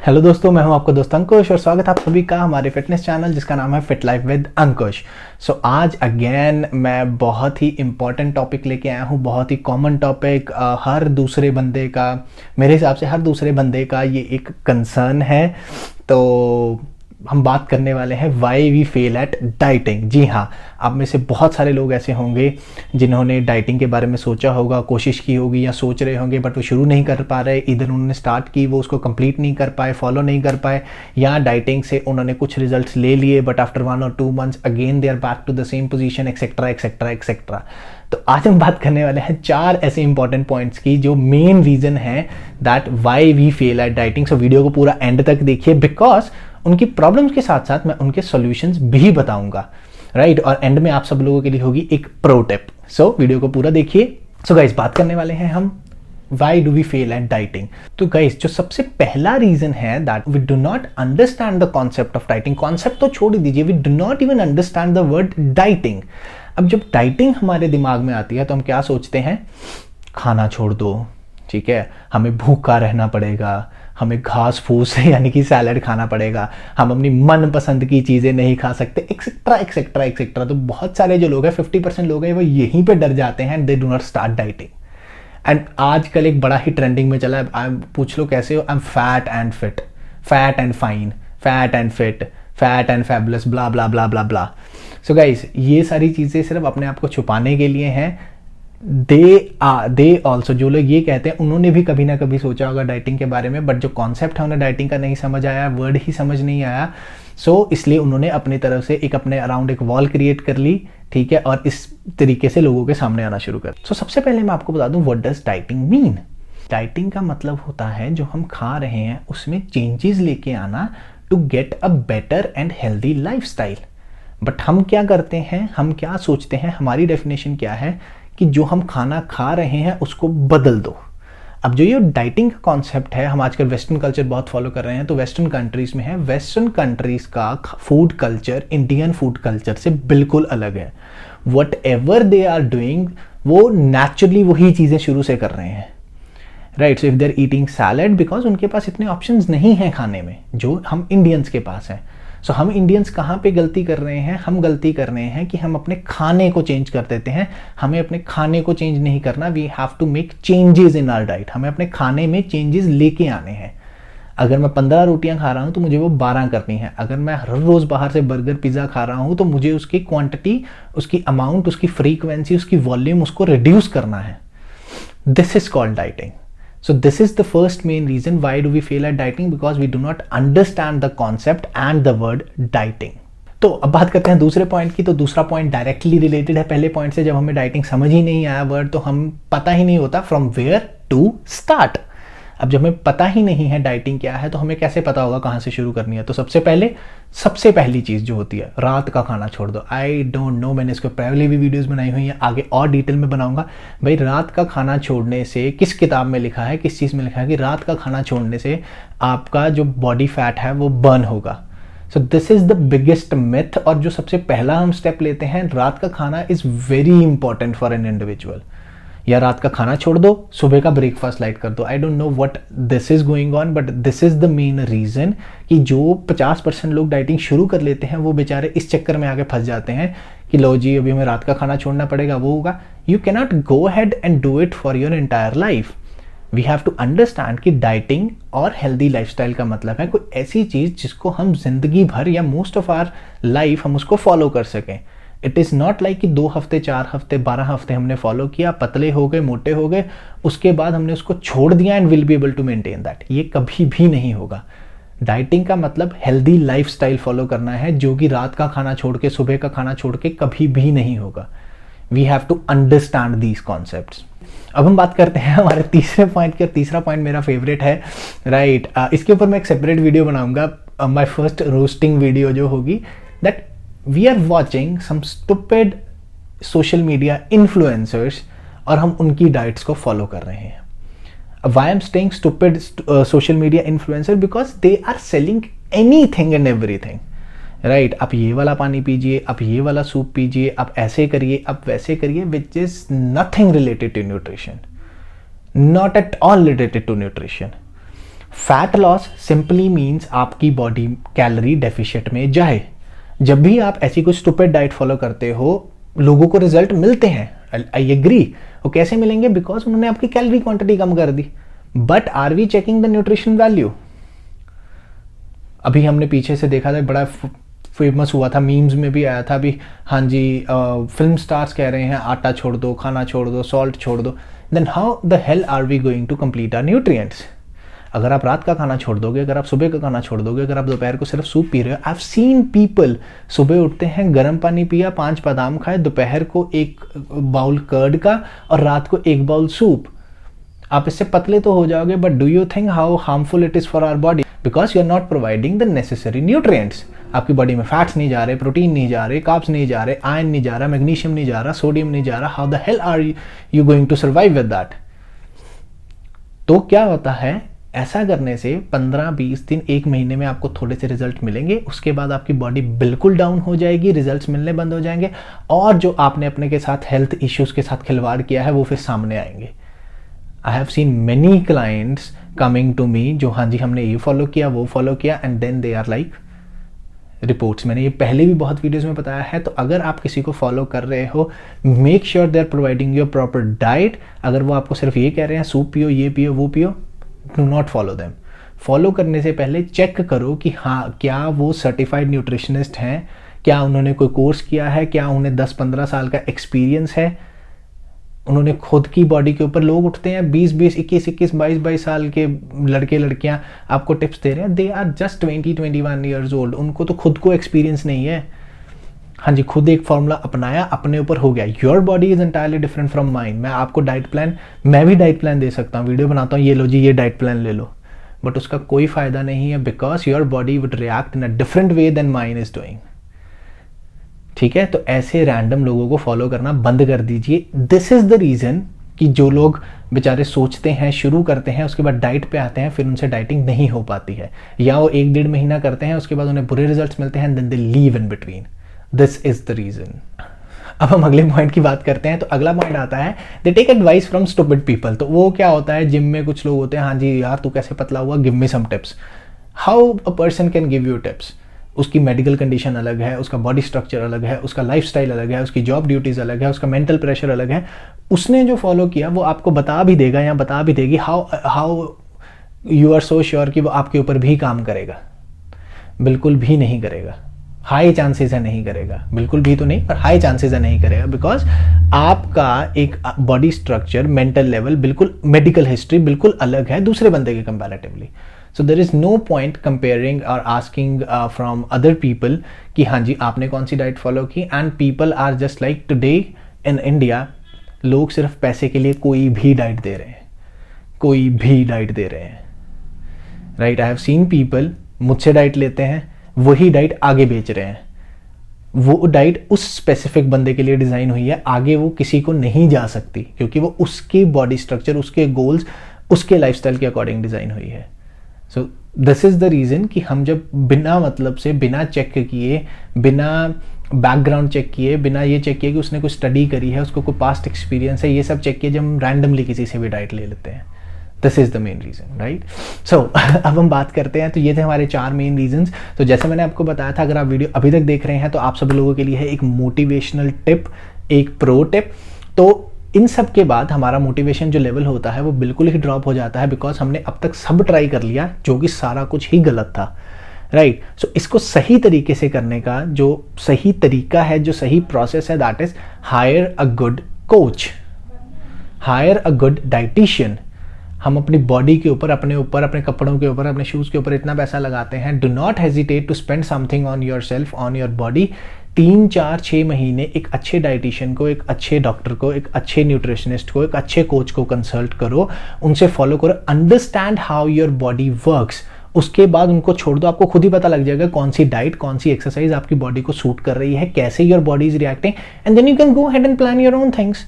Hello दोस्तों, मैं हूं आपका दोस्त अंकुश और स्वागत है आप सभी का हमारे फिटनेस चैनल जिसका नाम है फिट लाइफ विद अंकुश। सो आज अगेन मैं बहुत ही इम्पॉर्टेंट टॉपिक लेके आया हूं, बहुत ही कॉमन टॉपिक। हर दूसरे बंदे का, मेरे हिसाब से हर दूसरे बंदे का ये एक कंसर्न है। तो हम बात करने वाले हैं why we fail at dieting. जी हाँ, आप में से बहुत सारे लोग ऐसे होंगे जिन्होंने डाइटिंग के बारे में सोचा होगा, कोशिश की होगी या सोच रहे होंगे, बट वो शुरू नहीं कर पा रहे। इधर उन्होंने स्टार्ट की, वो उसको कंप्लीट नहीं कर पाए, फॉलो नहीं कर पाए, या डाइटिंग से उन्होंने कुछ रिजल्ट्स ले लिए बट आफ्टर 1 और 2 months again they are back to the same position, etcetera etcetera etcetera. तो आज हम बात करने वाले हैं 4 ऐसे इंपॉर्टेंट पॉइंट्स की जो मेन रीजन है that why we fail at dieting. So video को पूरा एंड तक देखिए, बिकॉज उनकी प्रॉब्लम्स के साथ साथ मैं उनके सॉल्यूशंस भी बताऊंगा, राइट। और एंड में आप सब लोगों के लिए होगी एक प्रो टिप। सो वीडियो को पूरा देखिए। सो गाइस, बात करने वाले हैं हम why do we fail at dieting. तो गाइस, जो सबसे पहला रीजन है that we do not understand the concept of dieting. Concept तो छोड़ दीजिए, we do not even understand the word dieting. अब जब डाइटिंग हमारे दिमाग में आती है तो हम क्या सोचते हैं? खाना छोड़ दो, ठीक है, हमें भूखा रहना पड़ेगा, हमें घास फूस यानी कि सैलड खाना पड़ेगा, हम अपनी मनपसंद की चीज़ें नहीं खा सकते, एक्सेट्रा एक्सेट्रा एक्सेट्रा। तो बहुत सारे जो लोग हैं, 50% लोग हैं, वो यहीं पे डर जाते हैं, they do not start dieting. And आजकल एक बड़ा ही ट्रेंडिंग में चला है, पूछ लो कैसे हो, I am fat and fit, fat and fine, fat and fit, fat and fabulous, blah blah blah blah blah. So guys, ये सारी चीज़ें सिर्फ अपने आप को छुपाने के लिए हैं। दे ऑल्सो, जो लोग ये कहते हैं उन्होंने भी कभी ना कभी सोचा होगा डाइटिंग के बारे में, बट जो कॉन्सेप्ट है उन्हें डाइटिंग का नहीं समझ आया, वर्ड ही समझ नहीं आया। सो इसलिए उन्होंने अपनी तरफ से एक अपने अराउंड एक वॉल क्रिएट कर ली, ठीक है, और इस तरीके से लोगों के सामने आना शुरू कर। सो सबसे पहले मैं आपको बता दूं what does dieting mean. Dieting का मतलब होता है जो हम खा रहे हैं उसमें चेंजेस लेके आना to get a better and healthy lifestyle. But हम क्या करते हैं, हम क्या सोचते हैं, हमारी डेफिनेशन क्या है कि जो हम खाना खा रहे हैं उसको बदल दो। अब जो ये डाइटिंग का कॉन्सेप्ट है, हम आजकल वेस्टर्न कल्चर बहुत फॉलो कर रहे हैं, तो वेस्टर्न कंट्रीज में है, वेस्टर्न कंट्रीज का food culture Indian food culture से बिल्कुल अलग है। Whatever they are doing, वो नेचुरली वही चीज़ें शुरू से कर रहे हैं, right. So if they are eating salad, because उनके पास इतने ऑप्शंस नहीं हैं खाने में जो हम इंडियंस के पास हैं। सो हम इंडियंस कहाँ पे गलती कर रहे हैं? हम गलती कर रहे हैं कि हम अपने खाने को चेंज कर देते हैं। हमें अपने खाने को चेंज नहीं करना, we have to make changes in our diet. हमें अपने खाने में चेंजेस लेके आने हैं। अगर मैं 15 रोटियां खा रहा हूं तो मुझे वो 12 करनी है। अगर मैं हर रोज़ बाहर से बर्गर पिज़्ज़ा खा रहा हूं तो मुझे उसकी क्वांटिटी, उसकी अमाउंट, उसकी फ्रीक्वेंसी, उसकी वॉल्यूम, उसको रिड्यूस करना है। This is called dieting. So this is the first main reason why do we fail at dieting, because we do not understand the concept and the word dieting. तो अब बात करते हैं दूसरे पॉइंट की। तो दूसरा पॉइंट डायरेक्टली रिलेटेड है पहले पॉइंट से। जब हमें डाइटिंग समझ ही नहीं आया वर्ड, तो हम पता ही नहीं होता फ्रॉम वेयर टू स्टार्ट। अब जब हमें पता ही नहीं है डाइटिंग क्या है, तो हमें कैसे पता होगा कहाँ से शुरू करनी है? तो सबसे पहली चीज़ जो होती है, रात का खाना छोड़ दो। आई डोंट नो, मैंने इसको पहले भी वीडियोस बनाई हुई हैं, आगे और डिटेल में बनाऊंगा। भाई, रात का खाना छोड़ने से किस किताब में लिखा है, किस चीज़ में लिखा है कि रात का खाना छोड़ने से आपका जो बॉडी फैट है वो बर्न होगा? सो this is the biggest myth. और जो सबसे पहला हम स्टेप लेते हैं, रात का खाना is very important for an individual. या रात का खाना छोड़ दो, सुबह का ब्रेकफास्ट लाइट कर दो। I don't know what this is going on, but this is the main reason कि जो 50% लोग डाइटिंग शुरू कर लेते हैं वो बेचारे इस चक्कर में आगे फंस जाते हैं कि लो जी, अभी हमें रात का खाना छोड़ना पड़ेगा, वो होगा। You cannot go ahead and do it for your entire life. We have to understand कि डाइटिंग और हेल्दी लाइफस्टाइल का मतलब है कोई ऐसी चीज़ जिसको हम जिंदगी भर या मोस्ट ऑफ आवर लाइफ हम उसको फॉलो कर सकें। इट इज़ नॉट लाइक कि 2 हफ्ते, 4 हफ्ते, 12 हफ्ते हमने फॉलो किया, पतले हो गए, मोटे हो गए, उसके बाद हमने उसको छोड़ दिया and will be able to maintain that. ये कभी भी नहीं होगा। डाइटिंग का मतलब हेल्दी लाइफस्टाइल फॉलो करना है, जो कि रात का खाना छोड़ के, सुबह का खाना छोड़ के कभी भी नहीं होगा। We have to understand these concepts. अब हम बात करते हैं हमारे तीसरे पॉइंट की, और तीसरा पॉइंट मेरा फेवरेट है, राइट। इसके ऊपर मैं एक सेपरेट वीडियो बनाऊंगा, माई फर्स्ट रोस्टिंग वीडियो जो होगी, that we are watching some stupid social media influencers और हम उनकी डाइट्स को फॉलो कर रहे हैं। Why I'm saying stupid social media influencer? Because they are selling anything and everything, right? आप ये वाला पानी पीजिए, आप ये वाला सूप पीजिए, आप ऐसे करिए, आप वैसे करिए, which is nothing related to nutrition, not at all related to nutrition. Fat loss simply means आपकी बॉडी कैलोरी डेफिशिएंट में जाए। जब भी आप ऐसी कोई स्टूपिड डाइट फॉलो करते हो, लोगों को रिजल्ट मिलते हैं, आई एग्री। वो कैसे मिलेंगे? बिकॉज उन्होंने आपकी कैलोरी क्वांटिटी कम कर दी। But are we checking the nutrition value? अभी हमने पीछे से देखा था, बड़ा फेमस हुआ था, मीम्स में भी आया था अभी, हाँ जी, फिल्म स्टार्स कह रहे हैं आटा छोड़ दो, खाना छोड़ दो, सॉल्ट छोड़ दो। Then how the hell are we going to complete our nutrients? अगर आप रात का खाना छोड़ दोगे, अगर आप सुबह का खाना छोड़ दोगे, अगर आप दोपहर को सिर्फ सूप पी रहे हो, आई हैव सीन पीपल सुबह उठते हैं, गर्म पानी पिया, 5 बादाम खाए, दोपहर को 1 बाउल कर्ड का और रात को 1 बाउल सूप। आप इससे पतले तो हो जाओगे, but do you think how harmful it is for our body? Because you are not providing the necessary nutrients. आपकी बॉडी में फैट्स नहीं जा रहे, प्रोटीन नहीं जा रहे, कार्ब्स नहीं जा रहे, आयरन नहीं जा रहा, मैग्नीशियम नहीं जा रहा, सोडियम नहीं जा रहा। How the hell are you going to survive with that? तो क्या होता है, ऐसा करने से 15-20 दिन, 1 महीने में आपको थोड़े से रिजल्ट मिलेंगे, उसके बाद आपकी बॉडी बिल्कुल डाउन हो जाएगी, रिजल्ट्स मिलने बंद हो जाएंगे, और जो आपने अपने के साथ हेल्थ इश्यूज के साथ खिलवाड़ किया है वो फिर सामने आएंगे। I have seen many clients coming to me जो, हाँ जी हमने ये फॉलो किया, वो फॉलो किया, and then they are like reports. मैंने ये पहले भी बहुत वीडियोस में बताया है। तो अगर आप किसी को फॉलो कर रहे हो, make sure they are providing your proper diet. अगर वो आपको सिर्फ ये कह रहे हैं सूप पियो, ये पियो, वो पियो, do not follow them. Follow करने से पहले चेक करो कि हाँ, क्या वो सर्टिफाइड न्यूट्रिशनिस्ट हैं, क्या उन्होंने कोई कोर्स किया है, क्या उन्हें 10-15 साल का एक्सपीरियंस है, उन्होंने खुद की बॉडी के ऊपर। लोग उठते हैं 20-20, 21-21, 22-22 साल के लड़के लड़कियां आपको टिप्स दे रहे हैं, they are just 20-21 years old. उनको तो खुद को एक्सपीरियंस नहीं है। हाँ जी, खुद एक फॉर्मूला अपनाया, अपने ऊपर हो गया। Your body is entirely different from mind. मैं आपको डाइट प्लान, मैं भी डाइट प्लान दे सकता हूँ, वीडियो बनाता हूँ, ये लो जी ये डाइट प्लान ले लो, बट उसका कोई फायदा नहीं है, because your body would react in a different way then mine is doing. ठीक है, तो ऐसे रैंडम लोगों को फॉलो करना बंद कर दीजिए। दिस इज द रीजन कि जो लोग बेचारे सोचते हैं, शुरू करते हैं, उसके बाद डाइट पे आते हैं, फिर उनसे डाइटिंग नहीं हो पाती है, या वो 1-1.5 महीना करते हैं, उसके बाद उन्हें बुरे रिजल्ट्स मिलते हैं, then they leave in between. This is the reason. अब हम अगले पॉइंट की बात करते हैं। तो अगला पॉइंट आता है, they take advice from stupid people. तो वो क्या होता है, जिम में कुछ लोग होते हैं, हाँ जी यार तू कैसे पतला हुआ, give me some tips. How a person can give you tips? उसकी मेडिकल कंडीशन अलग है, उसका बॉडी स्ट्रक्चर अलग है, उसका लाइफस्टाइल अलग है, उसकी जॉब ड्यूटीज अलग है, उसका मेंटल प्रेशर अलग है। उसने जो फॉलो किया वो आपको बता भी देगा या बता भी देगी। How you are so sure कि वो आपके ऊपर भी काम करेगा? बिल्कुल भी नहीं करेगा। हाई चांसेस है नहीं करेगा, बिल्कुल भी तो नहीं, पर हाई चांसेस है नहीं करेगा, बिकॉज आपका एक बॉडी स्ट्रक्चर, मेंटल लेवल, बिल्कुल मेडिकल हिस्ट्री बिल्कुल अलग है दूसरे बंदे के comparatively. So there is no point comparing और आस्किंग फ्रॉम अदर पीपल कि हाँ जी आपने कौन सी डाइट फॉलो की। And people are just like today in India, लोग सिर्फ पैसे के लिए कोई भी डाइट दे रहे हैं, कोई भी डाइट दे रहे हैं, right. I have seen people मुझसे डाइट लेते हैं, वही डाइट आगे बेच रहे हैं। वो डाइट उस स्पेसिफिक बंदे के लिए डिजाइन हुई है, आगे वो किसी को नहीं जा सकती, क्योंकि वो उसके बॉडी स्ट्रक्चर, उसके गोल्स, उसके लाइफस्टाइल के अकॉर्डिंग डिजाइन हुई है। So this is the reason कि हम जब बिना मतलब से, बिना चेक किए, बिना बैकग्राउंड चेक किए, बिना ये चेक किए कि उसने कोई स्टडी करी है, उसको कोई पास्ट एक्सपीरियंस है, ये सब चेक किए, जब हम रैंडमली किसी से भी डाइट ले लेते हैं, this is the main reason, right. So अब हम बात करते हैं। तो ये थे हमारे 4 मेन रीजंस। तो जैसे मैंने आपको बताया था, अगर आप वीडियो अभी तक देख रहे हैं तो आप सब लोगों के लिए है एक मोटिवेशनल टिप, एक प्रो टिप। तो इन सब के बाद हमारा मोटिवेशन जो लेवल होता है वो बिल्कुल ही ड्रॉप हो जाता है, बिकॉज हमने अब तक सब ट्राई कर लिया, जो कि सारा कुछ ही गलत था, राइट। सो इसको सही तरीके से करने का जो सही तरीका है, जो सही प्रोसेस है, that is higher a good coach, higher a good dietitian. हम अपनी बॉडी के ऊपर, अपने कपड़ों के ऊपर, अपने शूज के ऊपर इतना पैसा लगाते हैं, do not hesitate to spend something on yourself, on your body. 3, 4, 6 महीने एक अच्छे डाइटिशियन को, एक अच्छे डॉक्टर को, एक अच्छे न्यूट्रिशनिस्ट को, एक अच्छे कोच को कंसल्ट करो, उनसे फॉलो करो, understand how your body works. उसके बाद उनको छोड़ दो, आपको खुद ही पता लग जाएगा कौन सी डाइट, कौन सी एक्सरसाइज आपकी बॉडी को सूट कर रही है, कैसे your body is reacting, and then you can go ahead and plan your own things.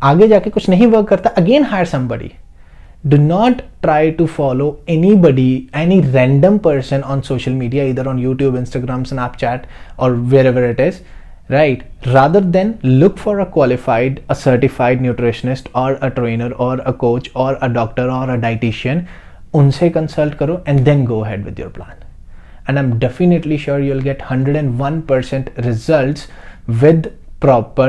आगे जाके कुछ नहीं वर्क करता, again hire somebody. Do not try to follow anybody, any random person on social media, either on YouTube, Instagram, Snapchat, or wherever it is, right? Rather than look for a qualified, a certified nutritionist or a trainer or a coach or a doctor or a dietitian. उनसे consult करो and then go ahead with your plan. And I'm definitely sure you'll get 101% results with proper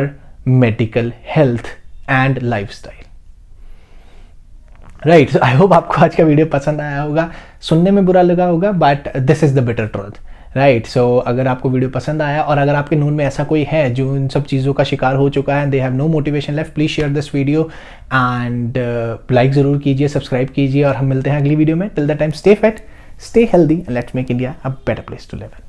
medical health and lifestyle. Right, so I hope आपको आज का video पसंद आया होगा. सुनने में बुरा लगा होगा, but this is the bitter truth. Right, so अगर आपको वीडियो पसंद आया और अगर आपके नून में ऐसा कोई है जो इन सब चीज़ों का शिकार हो चुका है, they have no motivation left, please share this video and like ज़रूर कीजिए, सब्सक्राइब कीजिए और हम मिलते हैं अगली वीडियो में. Till the time, stay fit, stay healthy, and let's make India a better place to live in.